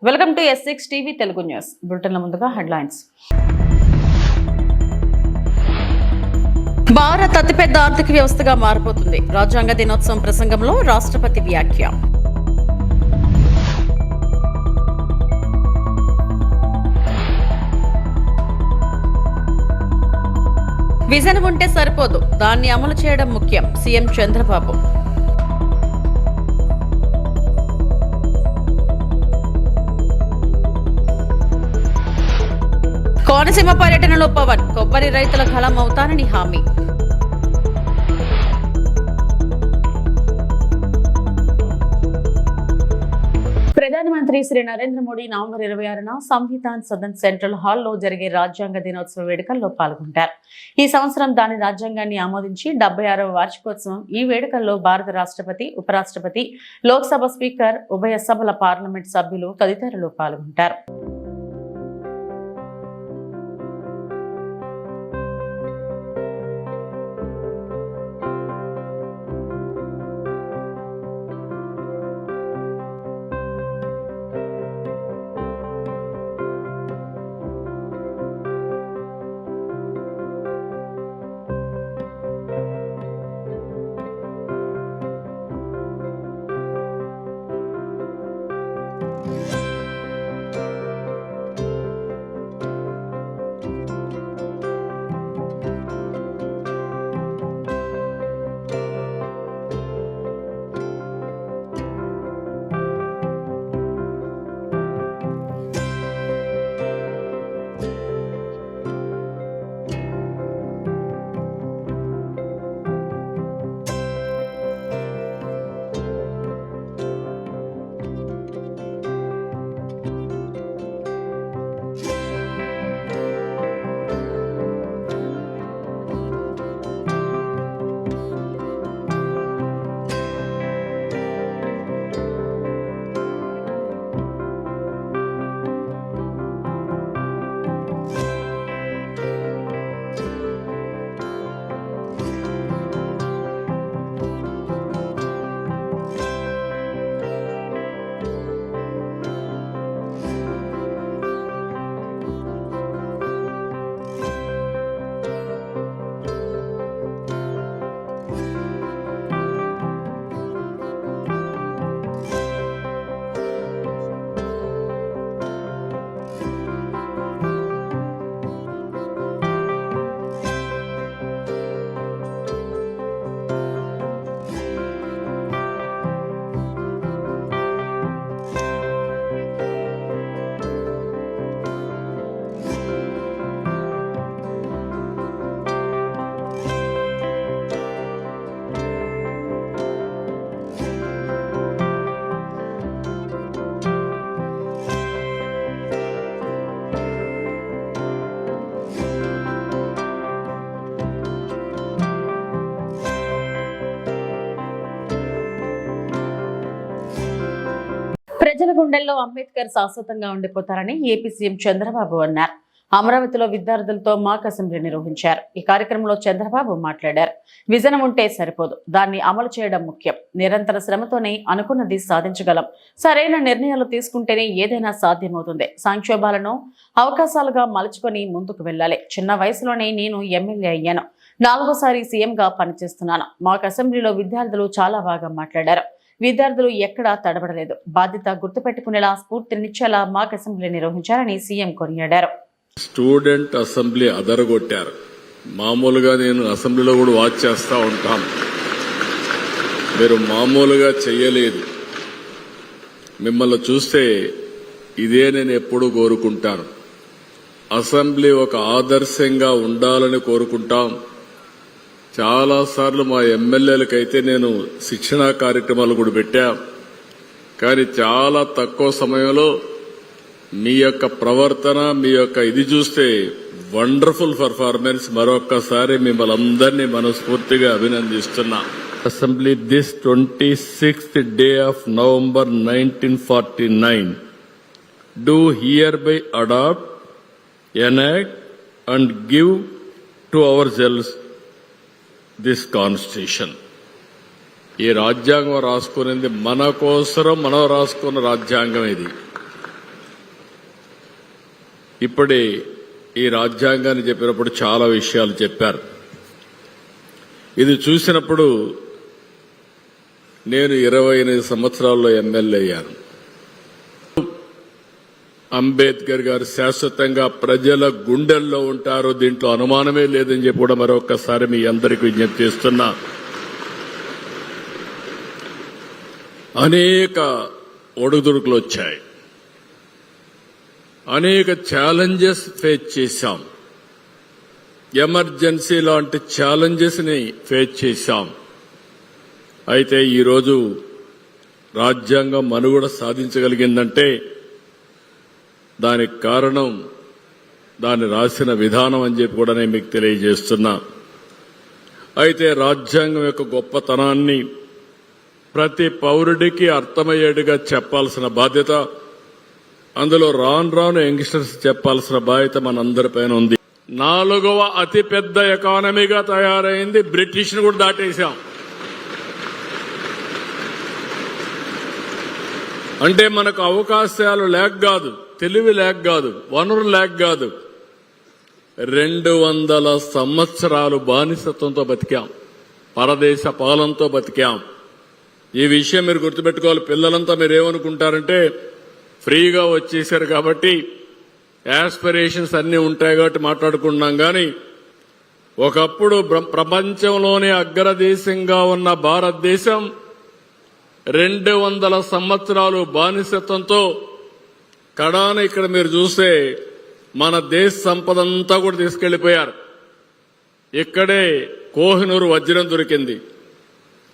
Welcome to S6 TV Telugu news బులెటిన్ల ముందుగా headlines. Bharat అతిపెద్ద ఆర్థిక వ్యవస్థగా మారిపోతుంది. రాజ్యాంగ దినోత్సవం ప్రసంగంలో రాష్ట్రపతి వ్యాఖ్య. విజన్ ఉంటే సరిపోదు, దాన్ని అమలు చేయడం ముఖ్యం. సీఎం చంద్రబాబు. కోనసీమ పర్యటనలో పవన్ కొబ్బరి రైతుల కలం అవుతానని హామీ. ప్రధానమంత్రి శ్రీ నరేంద్ర మోడీ నవంబర్ 26న సంవిధాన్ సదన్ సెంట్రల్ హాల్లో జరిగే రాజ్యాంగ దినోత్సవ వేడుకల్లో పాల్గొంటారు. ఈ సంవత్సరం దాని రాజ్యాంగాన్ని ఆమోదించి 76వ వార్షికోత్సవం. ఈ వేడుకల్లో భారత రాష్ట్రపతి, ఉపరాష్ట్రపతి, లోక్సభ స్పీకర్, ఉభయ సభల పార్లమెంట్ సభ్యులు తదితరులు పాల్గొంటారు. ప్రజల గుండెల్లో అంబేద్కర్ శాశ్వతంగా ఉండిపోతారని ఏపీ సీఎం చంద్రబాబు అన్నారు. అమరావతిలో విద్యార్థులతో మాక్ అసెంబ్లీ నిర్వహించారు. ఈ కార్యక్రమంలో చంద్రబాబు మాట్లాడారు. విజన్ ఉంటే సరిపోదు, దాన్ని అమలు చేయడం ముఖ్యం. నిరంతర శ్రమతోనే అనుకున్నది సాధించగలం. సరైన నిర్ణయాలు తీసుకుంటేనే ఏదైనా సాధ్యమవుతుంది. సంక్షోభాలను అవకాశాలుగా మలుచుకొని ముందుకు వెళ్ళాలి. చిన్న వయసులోనే నేను ఎమ్మెల్యే అయ్యాను. 4వ సీఎంగా పనిచేస్తున్నాను. మాక్ అసెంబ్లీలో విద్యార్థులు చాలా బాగా మాట్లాడారు. విద్యార్థులు ఎక్కడా తడబడలేదు. బాధ్యత గుర్తుపెట్టుకునేలా స్ఫూర్తినిచ్చేలా మాక్ అసెంబ్లీ నిర్వహించారని సీఎం కొనియాడారు. స్టూడెంట్ అసెంబ్లీ అదరగొట్టారు. మామూలుగా నేను అసెంబ్లీలో కూడా వాచ్ చేస్తూ ఉంటాను. మీరు మామూలుగా చెయ్యలేదు. మిమ్మల్ని చూస్తే ఇదే నేను ఎప్పుడూ కోరుకుంటాను. అసెంబ్లీ ఒక ఆదర్శంగా ఉండాలని కోరుకుంటాం. చాలాసార్లు మా ఎమ్మెల్యేలకైతే నేను శిక్షణా కార్యక్రమాలు కూడా పెట్టా. కానీ చాలా తక్కువ సమయంలో మీ యొక్క ప్రవర్తన, మీ యొక్క ఇది చూస్తే వండర్ఫుల్ పర్ఫార్మెన్స్. మరొక్కసారి మిమ్మల్ని అందరినీ మనస్ఫూర్తిగా అభినందిస్తున్నా. Assembly this 26th day of November 1949 do hereby adopt, enact and give to ourselves this constitution. ఈ రాజ్యాంగం రాసుకునేది మన కోసరం మనం రాసుకున్న రాజ్యాంగం ఇది. ఇప్పుడే ఈ రాజ్యాంగాన్ని చెప్పినప్పుడు చాలా విషయాలు చెప్పారు. ఇది చూసినప్పుడు నేను 28 సంవత్సరాల్లో ఎమ్మెల్యే అయ్యాను. అంబేద్కర్ గారు శాశ్వతంగా ప్రజల గుండెల్లో ఉంటారు, దీంట్లో అనుమానమే లేదని చెప్పి కూడా మరొకసారి మీ అందరికీ విజ్ఞప్తి చేస్తున్నా. అనేక ఒడుదుడుకులు వచ్చాయి, అనేక ఛాలెంజెస్ ఫేస్ చేశాం, ఎమర్జెన్సీ లాంటి ఛాలెంజెస్ ని ఫేస్ చేశాం. అయితే ఈరోజు రాజ్యాంగం మనుగడ సాధించగలిగిందంటే దానికి కారణం దాన్ని రాసిన విధానం అని చెప్పి కూడా నేను మీకు తెలియజేస్తున్నా. అయితే రాజ్యాంగం యొక్క గొప్పతనాన్ని ప్రతి పౌరుడికి అర్థమయ్యేట్టుగా చెప్పాల్సిన బాధ్యత, అందులో రాను యంగ్స్టర్స్ చెప్పాల్సిన బాధ్యత మనందరిపైన ఉంది. 4వ అతిపెద్ద ఎకానమీగా తయారైంది, బ్రిటిష్ను కూడా దాటేశాం. అంటే మనకు అవకాశాలు లేక కాదు, తెలివి లేక కాదు, వనరులు లేక కాదు, 200 సంవత్సరాలు బానిసత్వంతో బతికాం, పరదేశ పాలనతో బతికాం. ఈ విషయం మీరు గుర్తుపెట్టుకోవాలి. పిల్లలంతా మీరేమనుకుంటారంటే ఫ్రీగా వచ్చేశారు కాబట్టి యాస్పిరేషన్స్ అన్నీ ఉంటాయి కాబట్టి మాట్లాడుకుంటున్నాం. కానీ ఒకప్పుడు ప్రపంచంలోనే అగ్రదేశంగా ఉన్న భారతదేశం 200 సంవత్సరాలు బానిసత్వంతో కడాన ఇక్కడ మీరు చూస్తే మన దేశ సంపదంతా కూడా తీసుకెళ్లిపోయారు. ఇక్కడే కోహినూరు వజ్రం దొరికింది.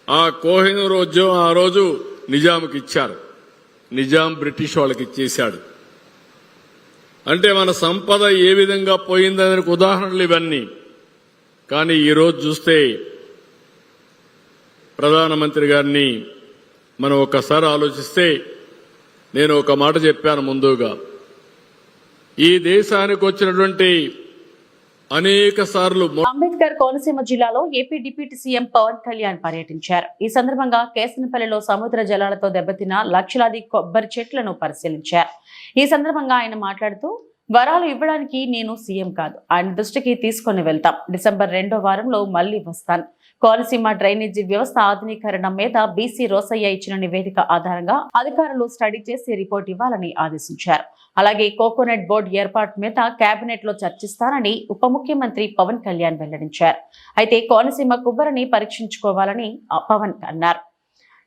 ఆ కోహినూరు వజ్రం ఆ రోజు నిజాంకి ఇచ్చారు, నిజాం బ్రిటిష్ వాళ్ళకి ఇచ్చేశాడు. అంటే మన సంపద ఏ విధంగా పోయిందనే ఉదాహరణలు ఇవన్నీ. కానీ ఈరోజు చూస్తే ప్రధానమంత్రి గారిని మనం ఒక్కసారి ఆలోచిస్తే, నేను ఒక మాట చెప్పాను ముందుగా, ఈ దేశానికి వచ్చినటువంటి అనేక సార్లు అంబేద్కర్ కోనసీమ జిల్లాలో AP deputy CM Pawan Kalyan పర్యటించారు. ఈ సందర్భంగా కేసనపల్లిలో సముద్ర జలాలతో దెబ్బతిన్న లక్షలాది కొబ్బరి చెట్లను పరిశీలించారు. ఈ సందర్భంగా ఆయన మాట్లాడుతూ, వరాలు ఇవ్వడానికి నేను సీఎం కాదు, ఆయన దృష్టికి తీసుకుని వెళ్తాం. డిసెంబర్ 2వ వారంలో మళ్లీ వస్తాను. కోనసీమ డ్రైనేజీ వ్యవస్థ ఆధునీకరణ మీద బీసీ రోసయ్య ఇచ్చిన నివేదిక ఆధారంగా అధికారులు స్టడీ చేసి రిపోర్ట్ ఇవ్వాలని ఆదేశించారు. అలాగే కోకోనట్ బోర్డు ఏర్పాటు మీద కేబినెట్ లో చర్చిస్తానని ఉప ముఖ్యమంత్రి పవన్ కళ్యాణ్ వెల్లడించారు. అయితే కోనసీమ కొబ్బరిని పరీక్షించుకోవాలని పవన్ అన్నారు.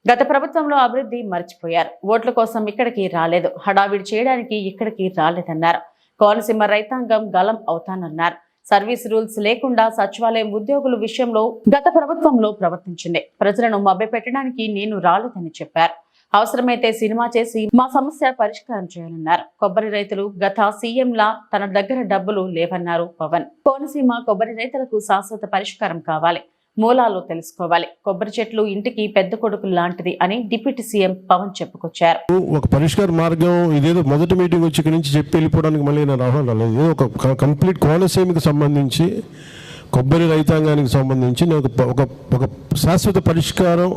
గత ప్రభుత్వంలో అభివృద్ధి మర్చిపోయారు, ఓట్ల కోసం ఇక్కడికి రాలేదు, హడావిడి చేయడానికి ఇక్కడికి రాలేదన్నారు. కోనసీమ రైతాంగం గలం అవుతానన్నారు. సర్వీస్ రూల్స్ లేకుండా సచివాలయం ఉద్యోగుల విషయంలో గత ప్రభుత్వంలో ప్రవర్తించింది. ప్రజలను మభ్యపెట్టడానికి నేను రాలేదని చెప్పారు. అవసరమైతే సినిమా చేసి మా సమస్య పరిష్కారం చేయాలన్నారు. కొబ్బరి రైతులు గత సీఎంలా తన దగ్గర డబ్బులు లేవన్నారు పవన్. కోనసీమ కొబ్బరి రైతులకు శాశ్వత పరిష్కారం కావాలి, మూలాలు తెలుసుకోవాలి. కొబ్బరి చెట్లు ఇంటికి పెద్ద కొడుకు లాంటిది అని డిప్యూటీ సీఎం పవన్ చెప్పుకొచ్చారు. ఒక పరిష్కార మార్గం ఇదేదో మొదటి మీటింగ్ వచ్చి ఇక్కడి నుంచి చెప్పి వెళ్ళిపోవడానికి మళ్ళీ నేను రావడం రాలేదు. ఒక కంప్లీట్ కోనసీమకి సంబంధించి, కొబ్బరి రైతాంగానికి సంబంధించి ఒక శాశ్వత పరిష్కారం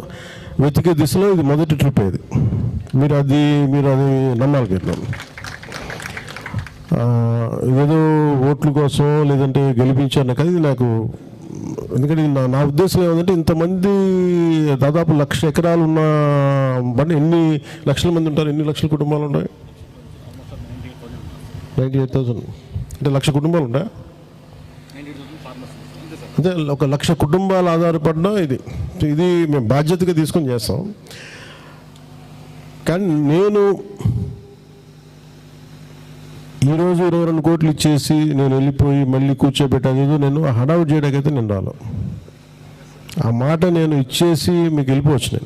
వెతికే దిశలో ఇది మొదటి ట్రిప్. ఇది మీరు అది నమ్మాలి. ఏదో ఓట్ల కోసం లేదంటే గెలిపించాను కదా, ఇది నాకు, ఎందుకంటే నా ఉద్దేశం ఏమంటే, ఇంతమంది దాదాపు 1,00,000 ఎకరాలు ఉన్న బండి ఎన్ని లక్షల మంది ఉంటారు, ఎన్ని లక్షల కుటుంబాలు ఉంటాయి? 98,000 అంటే 1,00,000 కుటుంబాలు ఉంటాయి. అంటే 1,00,000 కుటుంబాలు ఆధారపడిన ఇది మేము బాధ్యతగా తీసుకొని చేస్తాం. కానీ నేను ఈరోజు 22 కోట్లు ఇచ్చేసి నేను వెళ్ళిపోయి మళ్ళీ కూర్చోబెట్టాను, ఏదో నేను హడావుడ్ చేయడానికైతే నేను రాను. ఆ మాట నేను ఇచ్చేసి మీకు వెళ్ళిపోవచ్చు.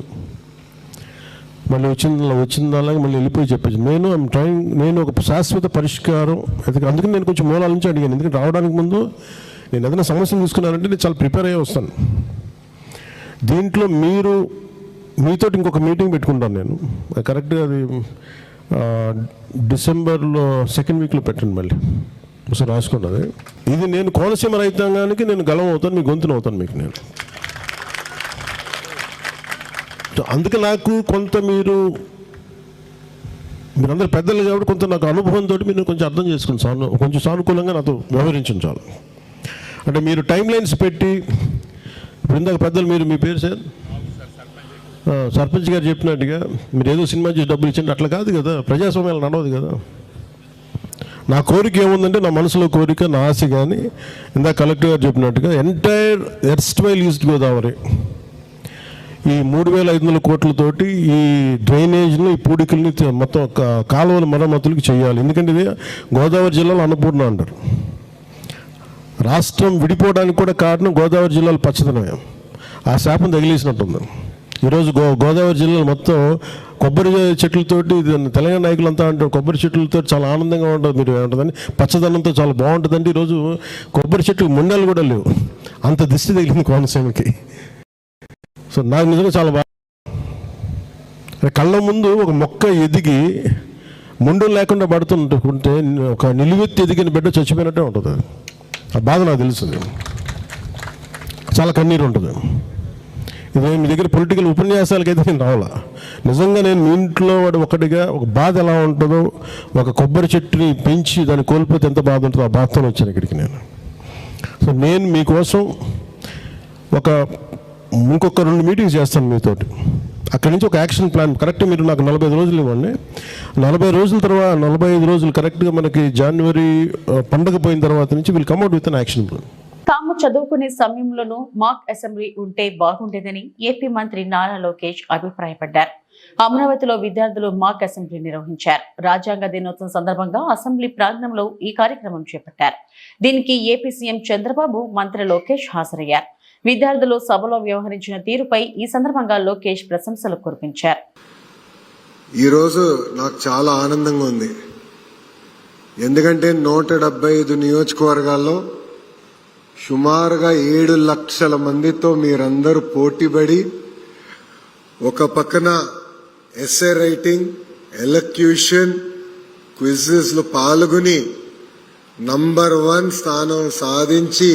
మళ్ళీ వచ్చిందల్లా మళ్ళీ వెళ్ళిపోయి చెప్పచ్చు. నేను ఒక శాశ్వత పరిష్కారం, అందుకని నేను కొంచెం మూలాల నుంచి అడిగాను. ఎందుకంటే రావడానికి ముందు నేను ఏదైనా సమస్యలు తీసుకున్నానంటే నేను చాలా ప్రిపేర్ అయ్యి వస్తాను. దీంట్లో మీతోటి ఇంకొక మీటింగ్ పెట్టుకుంటాను నేను, కరెక్ట్గా అది డిసెంబర్లో 2nd వీక్లో పెట్టండి. మళ్ళీ ఒకసారి రాసుకున్నది. ఇది నేను కోనసీమ రైతాంగానికి నేను గలం అవుతాను, మీ గొంతును అవుతాను మీకు నేను. అందుకే నాకు కొంత మీరు మీరందరూ పెద్దలు కాబట్టి కొంత నాకు అనుభవంతో మీరు కొంచెం అర్థం చేసుకోండి, కొంచెం సానుకూలంగా నాతో వ్యవహరించండి చాలు. అంటే మీరు టైం లైన్స్ పెట్టి ఇప్పుడు ఇందాక పెద్దలు మీ పేరు సార్ సర్పంచ్ గారు చెప్పినట్టుగా మీరు ఏదో సినిమా చేసి డబ్బులు ఇచ్చండి అట్లా కాదు కదా, ప్రజాస్వామ్యాలు నడవదు కదా. నా కోరిక ఏముందంటే నా మనసులో కోరిక, నా ఆశ కానీ ఇందాక కలెక్టర్ గారు చెప్పినట్టుగా ఎంటైర్ ఎర్స్ట్వైల్ ఈస్ట్ గోదావరి ఈ 3,500 కోట్లతోటి ఈ డ్రైనేజ్ని, ఈ పూడికల్ని మొత్తం కాలువల మరమ్మతులకి చేయాలి. ఎందుకంటే ఇది గోదావరి జిల్లాలో అన్నపూర్ణ అంటారు. రాష్ట్రం విడిపోవడానికి కూడా కారణం గోదావరి జిల్లాలో పచ్చదనం, ఆ శాపం తగిలేసినట్టుంది. ఈరోజు గోదావరి జిల్లాలో మొత్తం కొబ్బరి చెట్లతోటి, తెలంగాణ నాయకులంతా అంటారు కొబ్బరి చెట్లతో చాలా ఆనందంగా ఉంటుంది, మీరు ఏమంటుందని పచ్చదనంతో చాలా బాగుంటుందంటే ఈరోజు కొబ్బరి చెట్లు ముండలు కూడా లేవు, అంత దిష్టి తగిలింది కోనసీమకి. సో నాకు నిజంగా చాలా బాగా కళ్ళ ముందు ఒక మొక్క ఎదిగి ముండలు లేకుండా పడుతుంటే ఒక నిలువెత్తి ఎదిగిన బిడ్డ చచ్చిపోయినట్టే ఉంటుంది. ఆ బాధ నాకు తెలుస్తుంది, చాలా కన్నీరు ఉంటుంది. ఇదే మీ దగ్గర పొలిటికల్ ఉపన్యాసాలకైతే నేను రావాలా, నిజంగా నేను మీ ఇంట్లో వాడు ఒకటిగా ఒక బాధ ఎలా ఉంటుందో, ఒక కొబ్బరి చెట్టుని పెంచి దాన్ని కోల్పోతే ఎంత బాధ ఉంటుందో ఆ బాధతో వచ్చాను ఇక్కడికి నేను. సో నేను మీకోసం ఇంకొక 2 మీటింగ్స్ చేస్తాను మీతోటి. అక్కడి నుంచి ఒక యాక్షన్ ప్లాన్ కరెక్ట్ మీరు నాకు 45 రోజులు ఇవ్వండి. 45 రోజుల తర్వాత 45 రోజులు కరెక్ట్గా మనకి జనవరి పండగ పోయిన తర్వాత నుంచి will come out with an action plan. తాము చదువుకునే సమయంలోనూ మాక్ అసెంబ్లీ ఉంటే బాగుండేదని ఏపీ మంత్రి నారా లోకేష్ అభిప్రాయపడ్డారు. అమరావతిలో విద్యార్థులు మాక్ అసెంబ్లీ నిర్వహించారు. రాజ్యాంగ దినోత్సవం సందర్భంగా అసెంబ్లీ ప్రాంగణంలో ఈ కార్యక్రమం చేపట్టారు. దీనికి ఏపీ సీఎం చంద్రబాబు, మంత్రి లోకేష్ హాజరయ్యారు. విద్యార్థులు సభలో వ్యవహరించిన తీరుపై ఈ సందర్భంగా లోకేష్ ప్రశంసలు కురిపించారు. ఈరోజు నాకు చాలా ఆనందంగా ఉంది, ఎందుకంటే 175 నియోజకవర్గాల్లో సుమారుగా 7 లక్షల మందితో మీరందరూ పోటీపడి ఒక పక్కన ఎస్ఏ రైటింగ్, ఎలక్యూషన్, క్విజెస్లో పాల్గొని నంబర్ 1 స్థానం సాధించి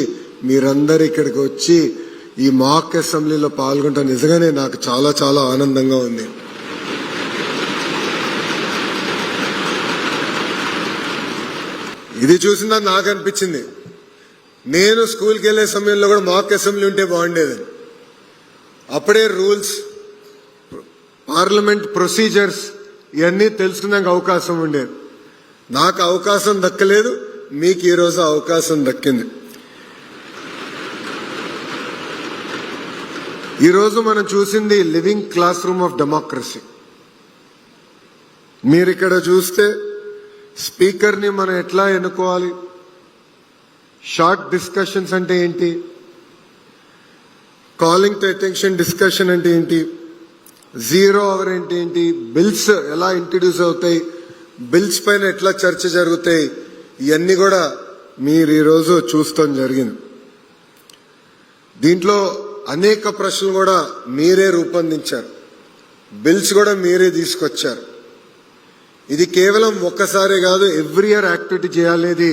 మీరందరూ ఇక్కడికి వచ్చి ఈ మాక్ అసెంబ్లీలో పాల్గొంటాం. నిజంగానే నాకు చాలా చాలా ఆనందంగా ఉంది. ఇది చూసిందా నాకు అనిపించింది, నేను స్కూల్కి వెళ్ళే సమయంలో కూడా మాక్ అసెంబ్లీ ఉంటే బాగుండేదని. అప్పుడే రూల్స్, పార్లమెంట్ ప్రొసీజర్స్ ఇవన్నీ తెలుసుకునే అవకాశం ఉండేది. నాకు అవకాశం దక్కలేదు, మీకు ఈరోజు అవకాశం దక్కింది. ఈరోజు మనం చూసింది living class room of democracy. మీరు ఇక్కడ చూస్తే స్పీకర్ని మనం ఎట్లా ఎన్నుకోవాలి, షార్ట్ డిస్కషన్స్ అంటే ఏంటి, కాలింగ్ టు అటెన్షన్ డిస్కషన్ అంటే ఏంటి, 0 అవర్ అంటే ఏంటి, బిల్స్ ఎలా ఇంట్రడ్యూస్ అవుతాయి, బిల్స్ పైన ఎట్లా చర్చ జరుగుతాయి, ఇవన్నీ కూడా మీరు ఈరోజు చూస్తాం జరిగింది. దీంట్లో అనేక ప్రశ్నలు కూడా మీరే రూపొందించారు, బిల్స్ కూడా మీరే తీసుకొచ్చారు. ఇది కేవలం ఒక్కసారి కాదు, ఎవ్రీ ఇయర్ యాక్టివిటీ చేయాలనేది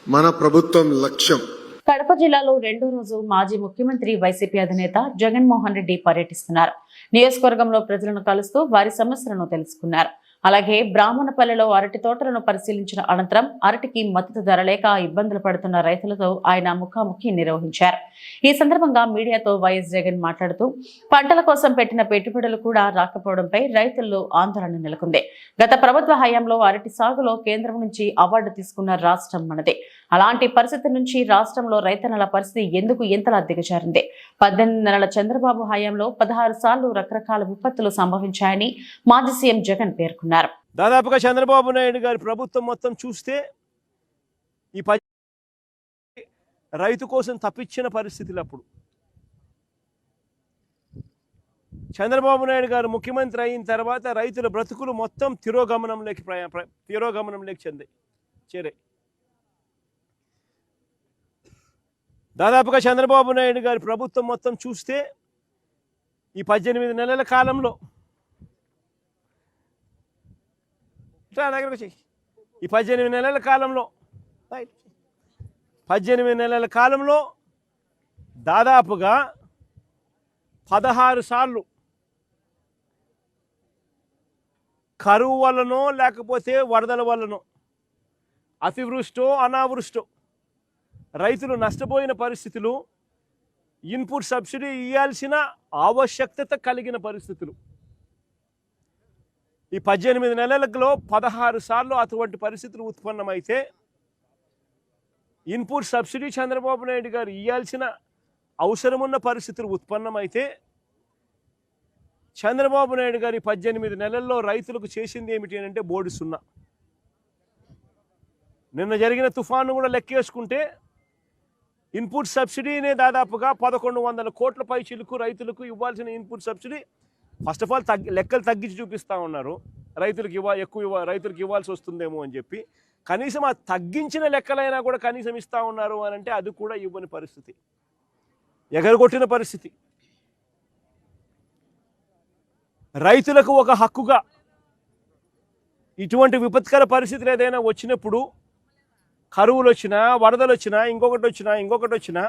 మన ప్రభుత్వం లక్ష్యం. కడప జిల్లాలో 2వ రోజు మాజీ ముఖ్యమంత్రి వైసీపీ అధినేత జగన్మోహన్ రెడ్డి పర్యటిస్తున్నారు. నియోజకవర్గంలో ప్రజలను కలుస్తూ వారి సమస్యలను తెలుసుకున్నారు. అలాగే బ్రాహ్మణపల్లెలో అరటి తోటలను పరిశీలించిన అనంతరం అరటికి మద్దతు ధర లేక ఇబ్బందులు పడుతున్న రైతులతో ఆయన ముఖాముఖి నిర్వహించారు. ఈ సందర్భంగా మీడియాతో వైఎస్ జగన్ మాట్లాడుతూ పంటల కోసం పెట్టిన పెట్టుబడులు కూడా రాకపోవడంపై రైతుల్లో ఆందోళన నెలకొంది. గత ప్రభుత్వ హయాంలో అరటి సాగులో కేంద్రం నుంచి అవార్డు తీసుకున్న రాష్ట్రం మనదే. అలాంటి పరిస్థితి నుంచి రాష్ట్రంలో రైతన్నల పరిస్థితి ఎందుకు ఎంతలా దిగజారింది? 18 నెలల చంద్రబాబు హయాంలో 16 సార్లు రకరకాల విపత్తులు సంభవించాయని మాజీ సీఎం జగన్ పేర్కొన్నారు. దాదాపుగా చంద్రబాబు నాయుడు గారి ప్రభుత్వం మొత్తం చూస్తే ఈ రైతు కోసం తప్పించిన పరిస్థితులు అప్పుడు చంద్రబాబు నాయుడు గారు ముఖ్యమంత్రి అయిన తర్వాత రైతుల బ్రతుకులు మొత్తం తిరోగమనంలోకి చేరాయి. దాదాపుగా చంద్రబాబు నాయుడు గారి ప్రభుత్వం మొత్తం చూస్తే ఈ 18 నెలల కాలంలో ఈ 18 నెలల కాలంలో దాదాపుగా 16 సార్లు కరువు వల్లనో లేకపోతే వరదల వల్లనో, అతివృష్టో అనావృష్టో రైతులు నష్టపోయిన పరిస్థితులు, ఇన్పుట్ సబ్సిడీ ఇవ్వాల్సిన ఆవశ్యకత కలిగిన పరిస్థితులు. ఈ 18 నెలలలో 16 సార్లు అటువంటి పరిస్థితులు ఉత్పన్నమైతే ఇన్పుట్ సబ్సిడీ చంద్రబాబు నాయుడు గారు ఇవ్వాల్సిన అవసరమున్న పరిస్థితులు ఉత్పన్నమైతే చంద్రబాబు నాయుడు గారి 18 నెలల్లో రైతులకు చేసింది ఏమిటి అంటే బోర్డు సున్నా. నిన్న జరిగిన తుఫాను కూడా లెక్కేసుకుంటే ఇన్పుట్ సబ్సిడీనే దాదాపుగా 1100 కోట్ల పైచిలకు రైతులకు ఇవ్వాల్సిన input subsidy first of all లెక్కలు తగ్గించి చూపిస్తూ ఉన్నారు. రైతులకు రైతులకు ఇవ్వాల్సి వస్తుందేమో అని చెప్పి కనీసం ఆ తగ్గించిన లెక్కలైనా కూడా కనీసం ఇస్తూ ఉన్నారు అని అంటే అది కూడా ఇవ్వని పరిస్థితి, ఎగరగొట్టిన పరిస్థితి. రైతులకు ఒక హక్కుగా ఇటువంటి విపత్కర పరిస్థితులు ఏదైనా వచ్చినప్పుడు, కరువులు వచ్చినా, వరదలు వచ్చినా, ఇంకొకటి వచ్చినా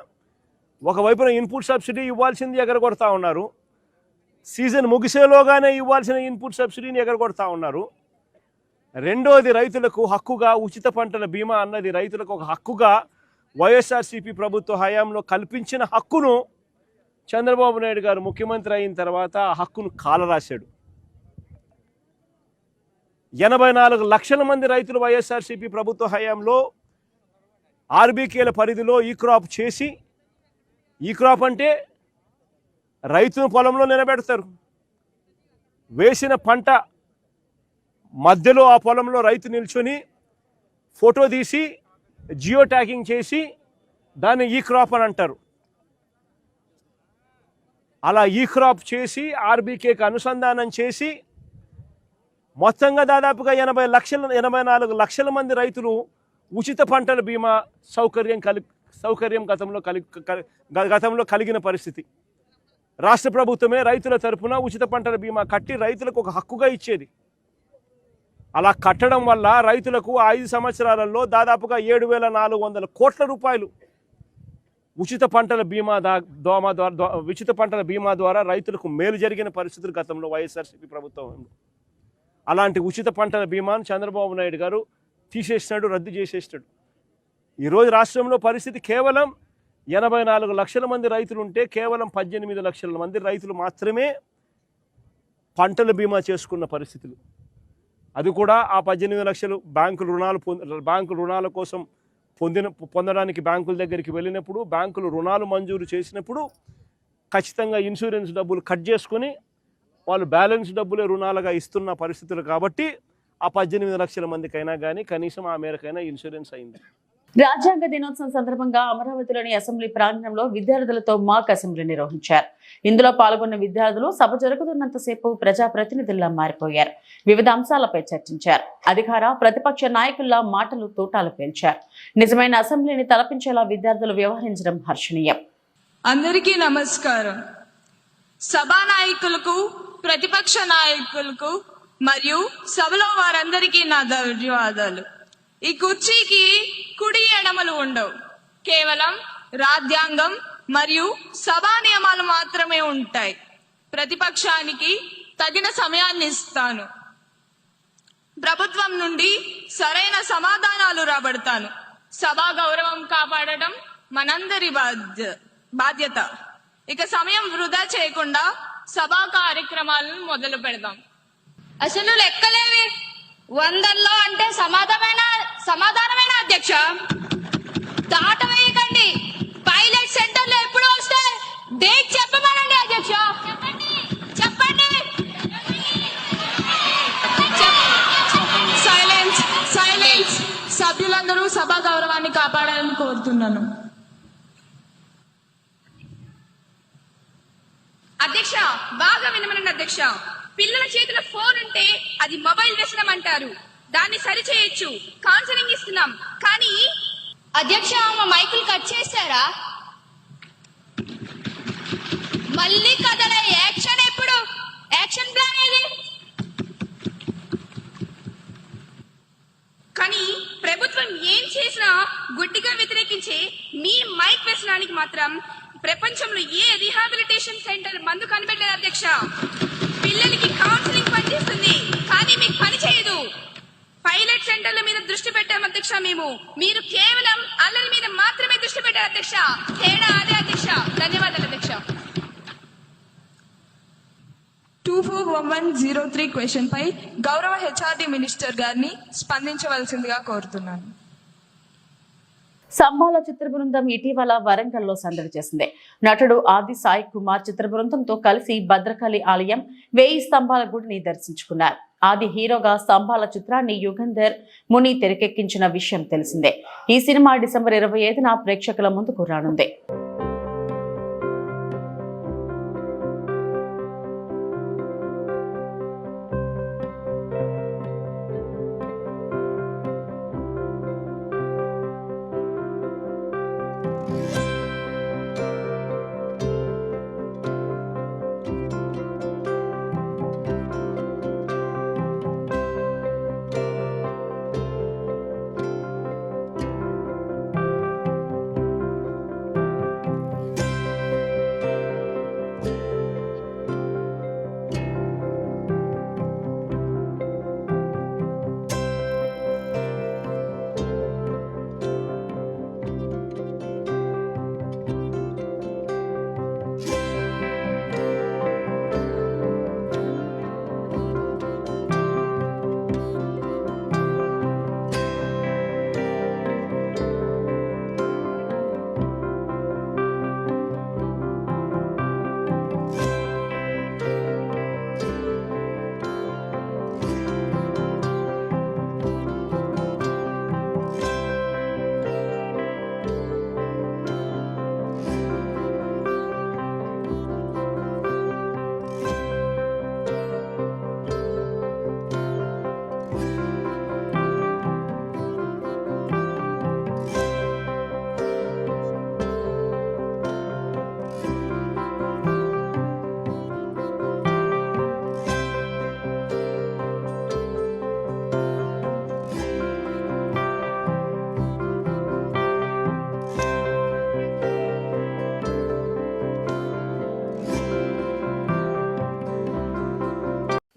ఒకవైపున ఇన్పుట్ సబ్సిడీ ఇవ్వాల్సింది ఎగరగొడతా ఉన్నారు. సీజన్ ముగిసేలోగానే ఇవ్వాల్సిన ఇన్పుట్ సబ్సిడీని ఎగరగొడతా ఉన్నారు. రెండోది రైతులకు హక్కుగా ఉచిత పంటల బీమా అన్నది రైతులకు ఒక హక్కుగా వైఎస్ఆర్సీపీ ప్రభుత్వ హయాంలో కల్పించిన హక్కును చంద్రబాబు నాయుడు గారు ముఖ్యమంత్రి అయిన తర్వాత ఆ హక్కును కాలరాశాడు. 84 లక్షల మంది రైతులు వైఎస్ఆర్సీపీ ప్రభుత్వ హయాంలో ఆర్బీకేల పరిధిలో ఈ క్రాప్ చేసి, ఈ క్రాప్ అంటే రైతును పొలంలో నిలబెడతారు, వేసిన పంట మధ్యలో ఆ పొలంలో రైతు నిల్చొని ఫోటో తీసి జియో ట్యాగింగ్ చేసి దాన్ని ఈ క్రాప్ అని అంటారు. అలా ఈ క్రాప్ చేసి ఆర్బీకేకి అనుసంధానం చేసి మొత్తంగా దాదాపుగా 84 లక్షల మంది రైతులు ఉచిత పంటల బీమా సౌకర్యం గతంలో కలిగిన పరిస్థితి. రాష్ట్ర ప్రభుత్వమే రైతుల తరఫున ఉచిత పంటల బీమా కట్టి రైతులకు ఒక హక్కుగా ఇచ్చేది. అలా కట్టడం వల్ల రైతులకు 5 సంవత్సరాలలో దాదాపుగా 7,400 కోట్ల రూపాయలు ఉచిత పంటల బీమా ద్వారా రైతులకు మేలు జరిగిన పరిస్థితులు గతంలో వైఎస్ఆర్సీపీ ప్రభుత్వం. అలాంటి ఉచిత పంటల బీమాను చంద్రబాబు నాయుడు గారు తీసేసినాడు, రద్దు చేసేసినాడు. ఈరోజు రాష్ట్రంలో పరిస్థితి కేవలం 84 లక్షల మంది రైతులు ఉంటే కేవలం 18 లక్షల మంది రైతులు మాత్రమే పంటల బీమా చేసుకున్న పరిస్థితులు. అది కూడా ఆ 18 లక్షలు బ్యాంకు రుణాల కోసం పొందడానికి బ్యాంకుల దగ్గరికి వెళ్ళినప్పుడు, బ్యాంకులు రుణాలు మంజూరు చేసినప్పుడు ఖచ్చితంగా ఇన్సూరెన్స్ డబ్బులు కట్ చేసుకొని వాళ్ళు బ్యాలెన్స్ డబ్బులే రుణాలుగా ఇస్తున్న పరిస్థితులు. కాబట్టి ఆ 18 లక్షల మందికైనా కానీ కనీసం ఆ మేరకైనా ఇన్సూరెన్స్ అయింది. రాజ్యాంగ దినోత్సవం సందర్భంగా అమరావతిలోని అసెంబ్లీ ప్రాంగణంలో విద్యార్థులతో మాక్ అసెంబ్లీ నిర్వహించారు. ఇందులో పాల్గొన్న విద్యార్థులు సభ జరుగుతున్నంతసేపు ప్రజాప్రతినిధుల్లా మారిపోయారు. వివిధ అంశాలపై చర్చించారు. అధికార ప్రతిపక్ష నాయకుల్లా మాటలు తూటాలు పేల్చారు. నిజమైన అసెంబ్లీని తలపించేలా విద్యార్థులు వ్యవహరించడం హర్షణీయం. అందరికీ నమస్కారం. సభా నాయకులకు, ప్రతిపక్ష నాయకులకు మరియు సభలో వారందరికీ నా ధన్యవాదాలు. ఈ కుర్చీకి కుడి ఎడమలు ఉండవు, కేవలం రాజ్యాంగం మరియు సభా నియమాలు మాత్రమే ఉంటాయి. ప్రతిపక్షానికి తగిన సమయాన్ని ఇస్తాను. ప్రభుత్వం నుండి సరైన సమాధానాలు రాబడతాను. సభా గౌరవం కాపాడటం మనందరి బాధ్యత. ఇక సమయం వృధా చేయకుండా సభా కార్యక్రమాలను మొదలు పెడదాం. అసలు లెక్కలేవి 100లో అంటే సమాధానమైన అధ్యక్ష. దాట వేయకండి. పైలట్ సెంటర్ లో ఎప్పుడు వస్తే డేట్ చెప్పమనండి అధ్యక్ష. చెప్పండి. సైలెన్స్. సభ్యులందరూ సభా గౌరవాన్ని కాపాడాలని కోరుతున్నాను. అధ్యక్ష, బాగా వినమనండి అధ్యక్ష. పిల్లల చేతిలో ఫోన్ ఉంటే అది మొబైల్ వ్యసనం అంటారు. దాన్ని సరిచేయొచ్చు, కౌన్సిలింగ్ ఇస్తున్నాం. కానీ అధ్యక్ష, మా మైకులు కట్ చేశారా? మళ్ళీ కదలే. యాక్షన్ ఎప్పుడు? యాక్షన్ ప్లాన్ ఏది? కానీ ప్రభుత్వం ఏం చేసినా గుడ్డిగా వ్యతిరేకించే మీ మైక్ వ్యసనానికి మాత్రం ప్రపంచంలో ఏ రీహాబిలిటేషన్ సెంటర్ మందు కనిపెట్టలేదు అధ్యక్ష. పిల్లలకి కౌన్సిలింగ్ పనిచేస్తుంది కానీ కానీ మీకు పని చేయదు. పైలట్ సెంటర్ల మీద దృష్టి పెట్టాం అధ్యక్ష మేము. మీరు కేవలం అల్లరి మీద మాత్రమే దృష్టి పెట్టారు అధ్యక్ష. తేడా అదే అధ్యక్ష. ధన్యవాదాలు అధ్యక్ష. 241103 క్వశ్చన్ పై గౌరవ హెచ్ఆర్డి మినిస్టర్ గారిని స్పందించవలసిందిగా కోరుతున్నాను. సంబాల చిత్ర బృందం ఇటీవల వరంగల్లో సందడి చేసింది. నటుడు ఆది సాయి కుమార్ చిత్ర బృందంతో కలిసి భద్రకాళి ఆలయం 1000 స్తంభాల గుడిని దర్శించుకున్నారు. ఆది హీరోగా స్తంభాల చిత్రాన్ని యుగంధర్ ముని తెరకెక్కించిన విషయం తెలిసిందే. ఈ సినిమా డిసెంబర్ 25న ప్రేక్షకుల ముందుకు రానుంది.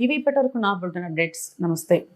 ఇవి ఇప్పటివరకు నా బులెటిన్ అప్డేట్స్. నమస్తే.